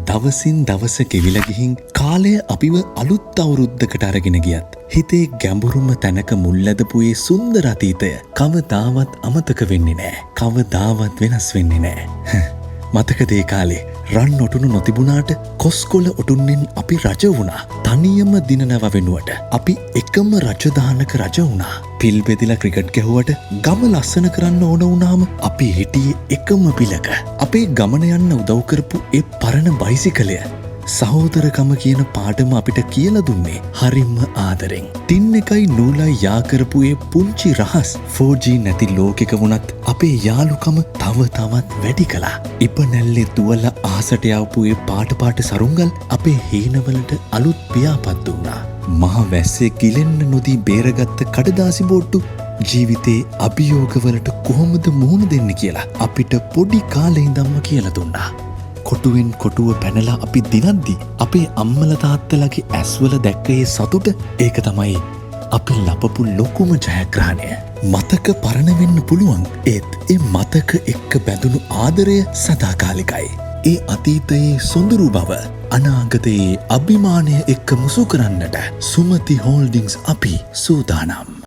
දවසින් දවස ගෙවිලා ගිහින් කාලය අපිව අලුත් අවුරුද්දකට අරගෙන ගියත් හිතේ ගැඹුරුම තැනක මුල්ලැදපු ඒ සුන්දර අතීතය කවදාවත් අමතක වෙන්නේ නැහැ. කවදාවත් වෙනස් වෙන්නේ නැහැ. මතකද ඒ කාලේ රන් ඔටුනු නොතිබුණාට කොස්කොල ඔටුන්නෙන් අපි රජ වුණා. තනියම දිනනව වෙනුවට අපි එකම රජදානක රජ වුණා. පිල් බෙදිලා ක්‍රිකට් ගැහුවට ගම ලස්සන කරන්න ඕන වුණාම අපි හිටියේ එකම පිලක. අපේ ගමන යන්න උදව් කරපු ඒ පරණ බයිසිකලය සහෝදරකම කියන පාඩම අපිට කියලා දුන්නේ හරිම ආදරෙන්. ටින් එකයි නූලයි යා කරපු ඒ පුංචි රහස් 4G නැති ලෝකෙක වුණත් අපේ යාළුකම තව තවත් වැඩි කළා. ඉපනැල්ලේ දුවල ආසට යවපු ඒ පාට සරුංගල් අපේ හීනවලට අලුත් පියාපත් දුන්නා. මහ වැස්සේ ගිලෙන්න නොදී බේරගත්ත කඩදාසි බෝට්ටු ජීවිතේ අභියෝගවලට කොහොමද මුහුණ දෙන්න කියලා අපිට පොඩි කාලේ ඉඳන්ම කියලා දුන්නා. කොටුවෙන් කොටුව පැනලා අපි දිනද්දි අපේ අම්මල තාත්තලගේ ඇස්වල දැක්කේ සතුට ඒක තමයි අපි ලබපු ලොකුම ජයග්‍රහණය. මතක පරණ වෙන්න පුළුවන් ඒත් ඒ මතක එක්ක බැඳුණු ආදරය සදාකාලිකයි. ඒ අතීතයේ සොඳුරු බව අනාගතයේ අභිමානය එක්ක මුසු කරන්නට සුමති හෝල්ඩිංස් අපි සූදානම්.